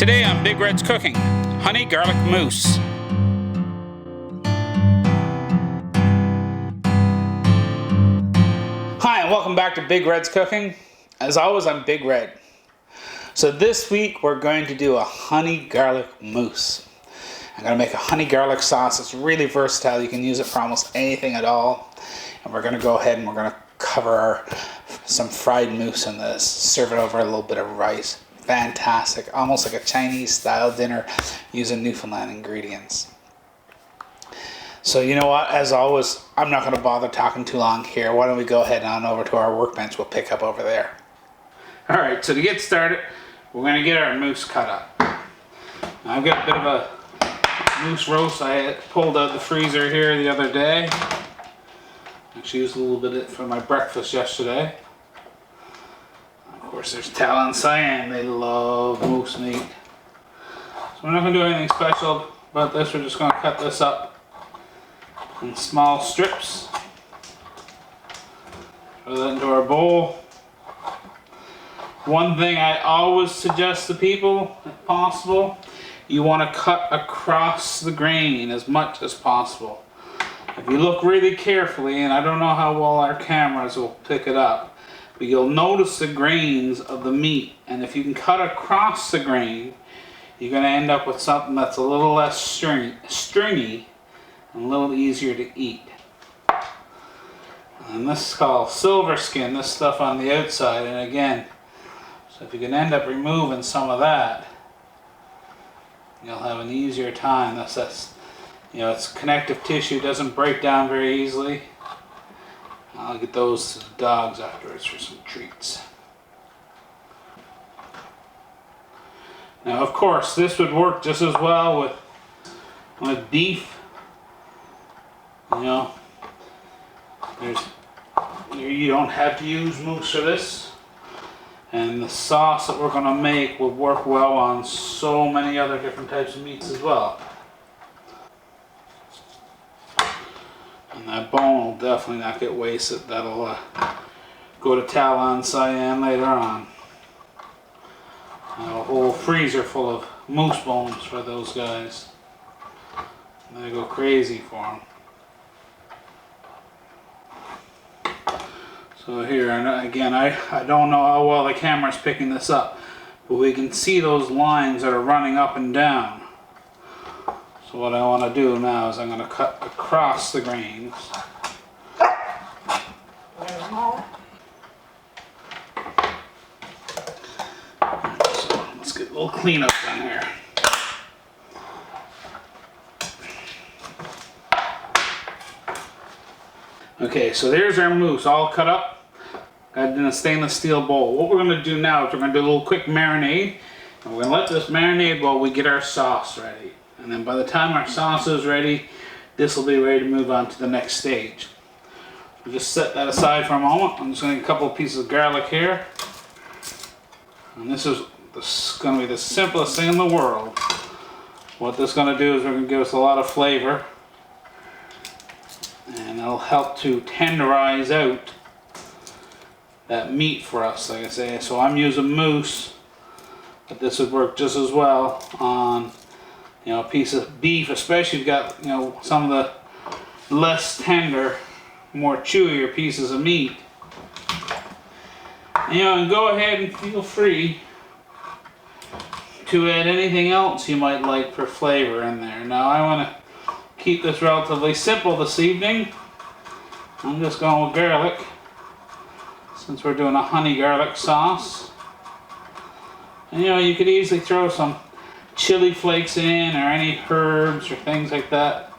Today on Big Red's Cooking, honey garlic mousse. Hi and welcome back to Big Red's Cooking. As always, I'm Big Red. So this week we're going to do a honey garlic mousse. I'm going to make a honey garlic sauce. It's really versatile. You can use it for almost anything at all. And we're going to go ahead and we're going to cover some fried mousse in this. Serve it over a little bit of rice. Fantastic. Almost like a Chinese style dinner using Newfoundland ingredients. So you know what, as always, I'm not going to bother talking too long here. Why don't we go ahead on over to our workbench. We'll pick up over there. Alright, so to get started, we're going to get our mousse cut up. Now, I've got a bit of a mousse roast I pulled out of the freezer here the other day. Actually used a little bit of it for my breakfast yesterday. Of course, there's Tal and Cyan. They love moose meat. So we're not going to do anything special about this. We're just going to cut this up in small strips. Throw that into our bowl. One thing I always suggest to people, if possible, you want to cut across the grain as much as possible. If you look really carefully, and I don't know how well our cameras will pick it up, but you'll notice the grains of the meat, and if you can cut across the grain, you're going to end up with something that's a little less stringy and a little easier to eat. And this is called silver skin, this stuff on the outside, and again, so if you can end up removing some of that, you'll have an easier time. That's you know, it's connective tissue, doesn't break down very easily. I'll get those to the dogs afterwards for some treats. Now, of course, this would work just as well with beef. You know, you don't have to use mousse for this. And the sauce that we're going to make will work well on so many other different types of meats as well. And that bone will definitely not get wasted. That'll go to Tal and Cyan later on. I have a whole freezer full of moose bones for those guys. And they go crazy for them. So here, and again, I don't know how well the camera's picking this up, but we can see those lines that are running up and down. So what I want to do now is I'm going to cut across the grains. So let's get a little cleanup done here. Okay, so there's our mousse all cut up. Got it in a stainless steel bowl. What we're going to do now is we're going to do a little quick marinade. And we're going to let this marinade while we get our sauce ready. And then by the time our sauce is ready, this will be ready to move on to the next stage. We'll just set that aside for a moment. I'm just going to get a couple of pieces of garlic here. And this is going to be the simplest thing in the world. What this is going to do is we're going to give us a lot of flavor. And it'll help to tenderize out that meat for us, like I say. So I'm using mousse, but this would work just as well on, you know, a piece of beef, especially if you've got, you know, some of the less tender, more chewier pieces of meat. And, you know, and go ahead and feel free to add anything else you might like for flavor in there. Now I want to keep this relatively simple this evening. I'm just going with garlic, since we're doing a honey garlic sauce. And, you know, you could easily throw some chili flakes in, or any herbs or things like that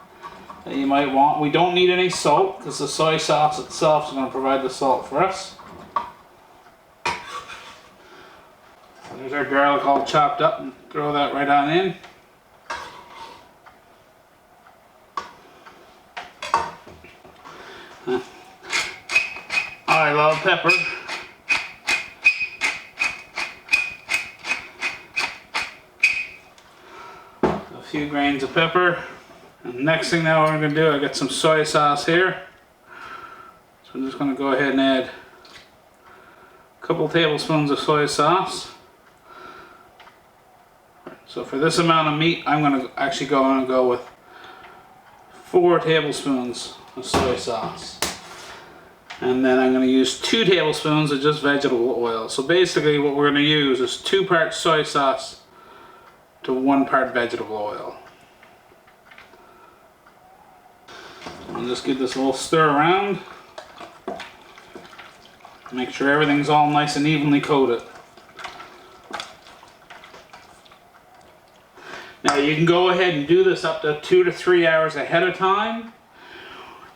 that you might want. We don't need any salt because the soy sauce itself is going to provide the salt for us. So there's our garlic all chopped up, and throw that right on in. I love pepper. A few grains of pepper. And the next thing now we're going to do, I got some soy sauce here. So I'm just going to go ahead and add a couple tablespoons of soy sauce. So for this amount of meat, I'm going to actually go with 4 tablespoons of soy sauce. And then I'm going to use 2 tablespoons of just vegetable oil. So basically what we're going to use is 2 parts soy sauce to 1 part vegetable oil. I'll just give this a little stir around. Make sure everything's all nice and evenly coated. Now you can go ahead and do this up to 2 to 3 hours ahead of time.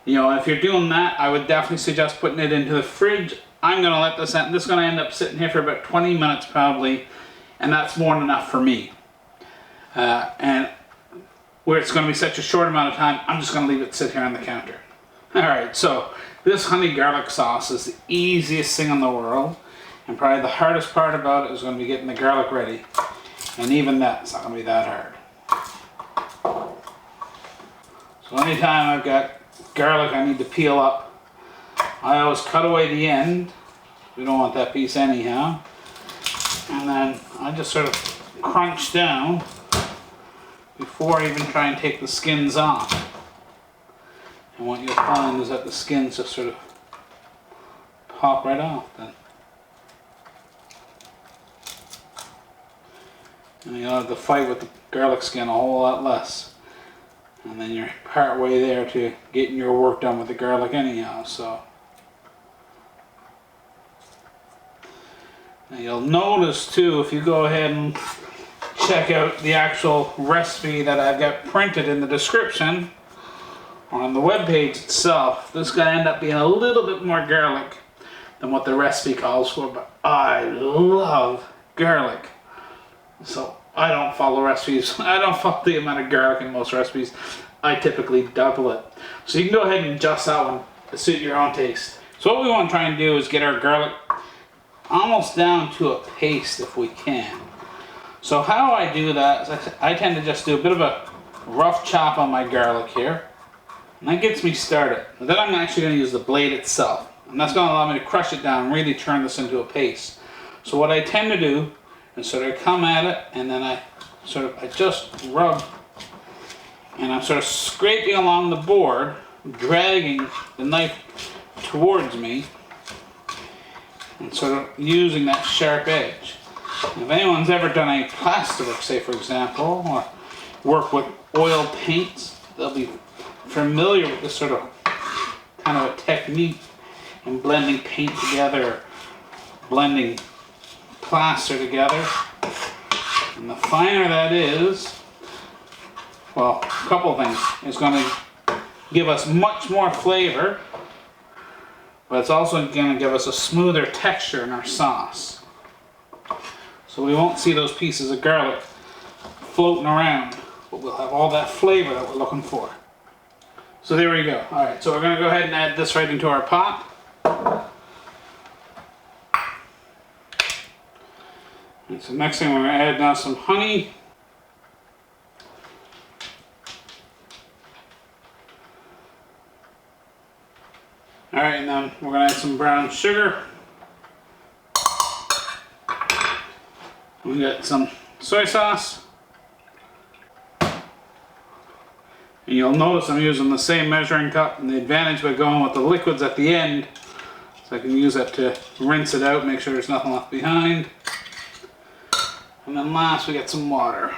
You know, if you're doing that, I would definitely suggest putting it into the fridge. I'm going to let this is going to end up sitting here for about 20 minutes probably, and that's more than enough for me. And where it's going to be such a short amount of time, I'm just going to leave it sit here on the counter. Alright, so this honey garlic sauce is the easiest thing in the world, and probably the hardest part about it is going to be getting the garlic ready. And even that's not going to be that hard. So anytime I've got garlic I need to peel up, I always cut away the end. We don't want that piece anyhow. And then I just sort of crunch down before I even try and take the skins off. And what you'll find is that the skins just sort of pop right off then. And you'll have to fight with the garlic skin a whole lot less. And then you're part way there to getting your work done with the garlic anyhow, so. Now you'll notice too, if you go ahead and check out the actual recipe that I've got printed in the description, or on the web page itself, this is going to end up being a little bit more garlic than what the recipe calls for, but I love garlic. So I don't follow recipes. I don't follow the amount of garlic in most recipes. I typically double it. So you can go ahead and adjust that one to suit your own taste. So what we want to try and do is get our garlic almost down to a paste if we can. So how I do that is I tend to just do a bit of a rough chop on my garlic here. And that gets me started. But then I'm actually going to use the blade itself. And that's going to allow me to crush it down and really turn this into a paste. So what I tend to do is sort of come at it, and then I just rub, and I'm sort of scraping along the board, dragging the knife towards me, and sort of using that sharp edge. And if anyone's ever done any plasterwork, say for example, or work with oil paints, they'll be familiar with this sort of kind of a technique in blending paint together, blending plaster together. And the finer that is, well, a couple of things. It's going to give us much more flavor, but it's also going to give us a smoother texture in our sauce. So we won't see those pieces of garlic floating around, but we'll have all that flavor that we're looking for. So there we go. Alright, so we're going to go ahead and add this right into our pot. And so next thing we're going to add now some honey. Alright, and then we're going to add some brown sugar. We got some soy sauce. And you'll notice I'm using the same measuring cup, and the advantage by going with the liquids at the end, so I can use that to rinse it out, make sure there's nothing left behind. And then last we get some water.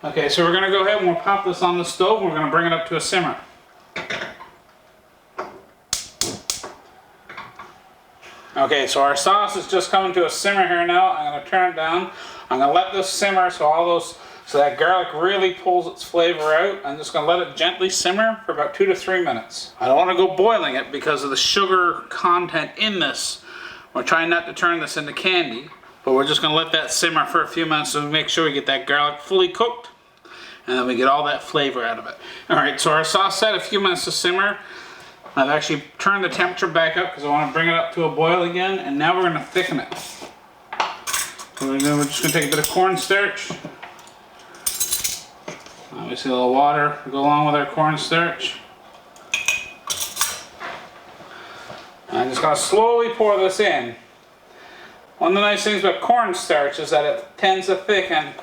Okay, so we're going to go ahead and we'll pop this on the stove, and we're going to bring it up to a simmer. Okay, so our sauce is just coming to a simmer here now. I'm going to turn it down. I'm going to let this simmer so that garlic really pulls its flavor out. I'm just going to let it gently simmer for about 2 to 3 minutes. I don't want to go boiling it because of the sugar content in this. We're trying not to turn this into candy, but we're just going to let that simmer for a few minutes so we make sure we get that garlic fully cooked, and then we get all that flavor out of it. Alright, so our sauce set a few minutes to simmer. I've actually turned the temperature back up because I want to bring it up to a boil again, and now we're going to thicken it. So we're just going to take a bit of cornstarch. Obviously a little water to go along with our cornstarch. I'm just going to slowly pour this in. One of the nice things about cornstarch is that it tends to thicken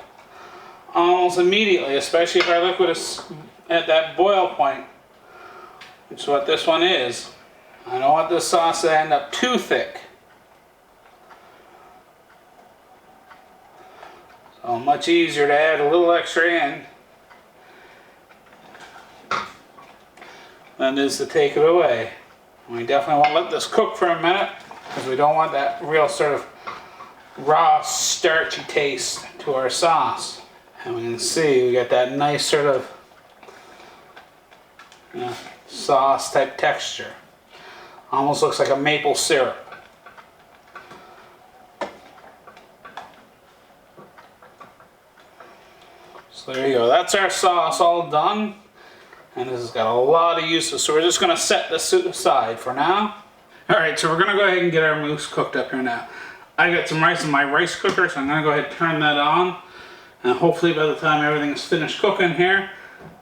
almost immediately, especially if our liquid is at that boil point, which is what this one is. I don't want this sauce to end up too thick. So much easier to add a little extra in than it is to take it away. We definitely want to let this cook for a minute because we don't want that real sort of raw starchy taste to our sauce. And we can see we get that nice sort of sauce type texture. Almost looks like a maple syrup. So there you go, that's our sauce all done. And this has got a lot of uses, so we're just going to set this aside for now. Alright, so we're going to go ahead and get our mousse cooked up here now. I got some rice in my rice cooker, so I'm going to go ahead and turn that on. And hopefully by the time everything is finished cooking here,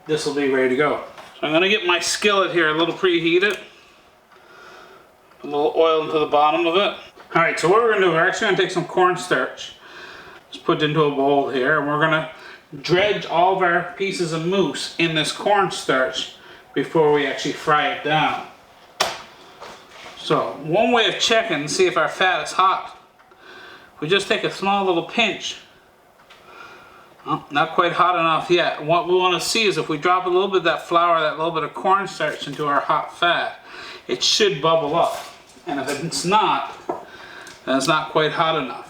this will be ready to go. So I'm going to get my skillet here a little preheated. A little oil into the bottom of it. Alright, so what we're going to do, we're actually going to take some cornstarch. Just put it into a bowl here, and we're going to dredge all of our pieces of mousse in this cornstarch before we actually fry it down. So, one way of checking to see if our fat is hot, we just take a small little pinch. Oh, not quite hot enough yet. What we want to see is if we drop a little bit of that flour, that little bit of cornstarch into our hot fat, it should bubble up. And if it's not, then it's not quite hot enough.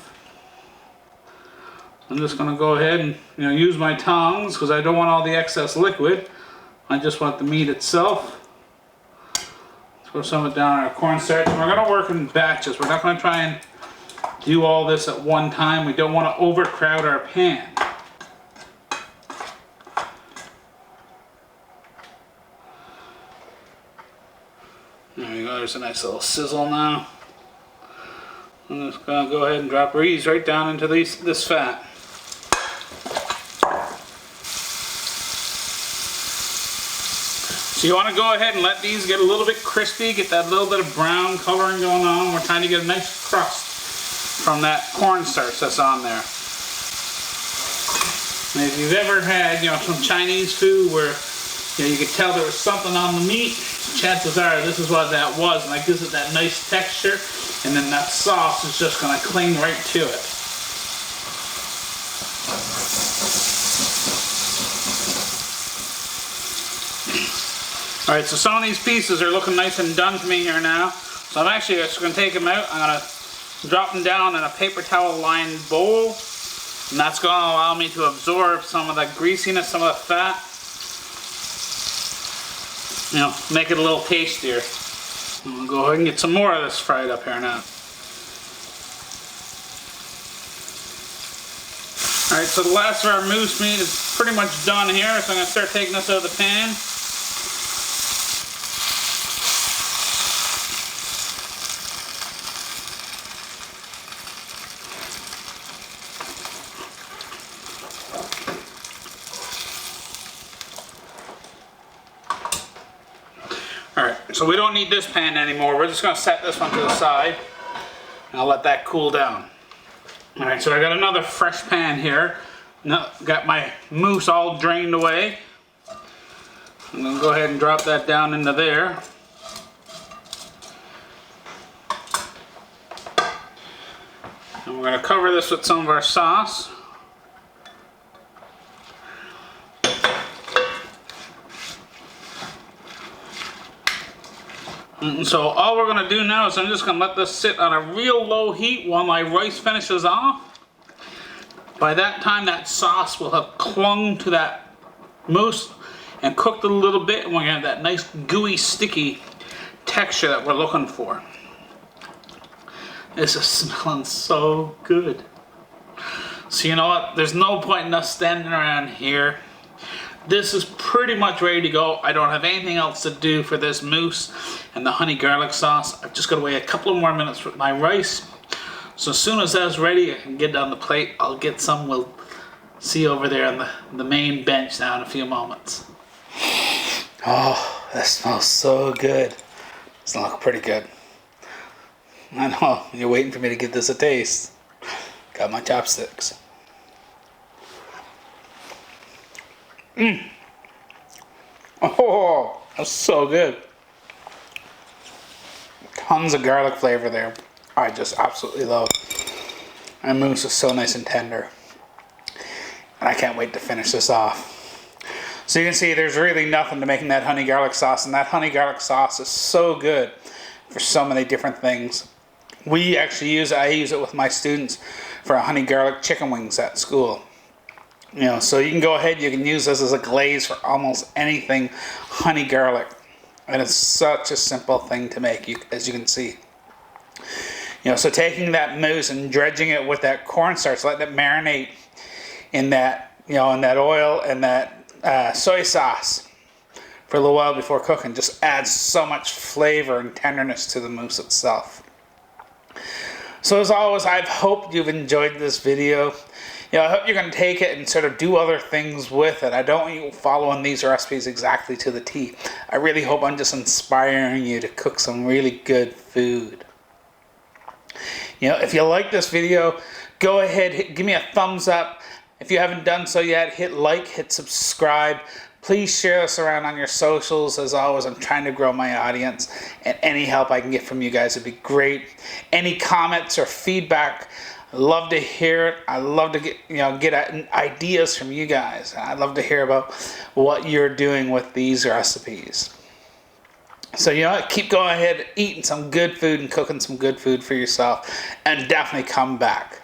I'm just going to go ahead and use my tongs because I don't want all the excess liquid. I just want the meat itself. Throw some of it down on our cornstarch. And we're going to work in batches. We're not going to try and do all this at one time. We don't want to overcrowd our pan. There we go. There's a nice little sizzle now. I'm just going to go ahead and drop these right down into this fat. So you want to go ahead and let these get a little bit crispy, get that little bit of brown coloring going on. We're trying to get a nice crust from that cornstarch that's on there. And if you've ever had, some Chinese food where you could tell there was something on the meat, chances are this is what that was, and that gives it that nice texture, and then that sauce is just going to cling right to it. Alright, so some of these pieces are looking nice and done to me here now. So I'm actually just going to take them out. I'm going to drop them down in a paper towel lined bowl. And that's going to allow me to absorb some of the greasiness, some of the fat. Make it a little tastier. And we'll go ahead and get some more of this fried up here now. Alright, so the last of our mousse meat is pretty much done here. So I'm going to start taking this out of the pan. Alright, so we don't need this pan anymore. We're just going to set this one to the side. And I'll let that cool down. Alright, so I got another fresh pan here. Now, got my mousse all drained away. I'm going to go ahead and drop that down into there. And we're going to cover this with some of our sauce. And so all we're going to do now is I'm just going to let this sit on a real low heat while my rice finishes off. By that time that sauce will have clung to that mousse and cooked it a little bit, and we're going to have that nice gooey sticky texture that we're looking for. This is smelling so good. So you know what, there's no point in us standing around here. This is pretty much ready to go. I don't have anything else to do for this mousse and the honey garlic sauce. I've just got to wait a couple of more minutes with my rice. So as soon as that's ready, I can get it on the plate. I'll get some. We'll see over there on the main bench now in a few moments. Oh, that smells so good. It's looking pretty good. I know, you're waiting for me to give this a taste. Got my chopsticks. Oh, that's so good. Tons of garlic flavor there. I just absolutely love. And mousse is so nice and tender. And I can't wait to finish this off. So you can see there's really nothing to making that honey garlic sauce, and that honey garlic sauce is so good for so many different things. I use it with my students for honey garlic chicken wings at school. You know, so you can go ahead, you can use this as a glaze for almost anything honey garlic. And it's such a simple thing to make, as you can see. You know, so taking that mousse and dredging it with that cornstarch, letting it marinate in that, you know, in that oil and that soy sauce for a little while before cooking just adds so much flavor and tenderness to the mousse itself. So as always, I've hoped you've enjoyed this video. You know, I hope you're going to take it and sort of do other things with it. I don't want you following these recipes exactly to the T. I really hope I'm just inspiring you to cook some really good food. You know, if you like this video, go ahead, give me a thumbs up. If you haven't done so yet, hit like, hit subscribe. Please share this around on your socials. As always, I'm trying to grow my audience, and any help I can get from you guys would be great. Any comments or feedback, I love to hear it. I love to get ideas from you guys. I'd love to hear about what you're doing with these recipes. So, you know, keep going ahead, eating some good food and cooking some good food for yourself, and definitely come back.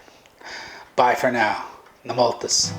Bye for now. Namoltas.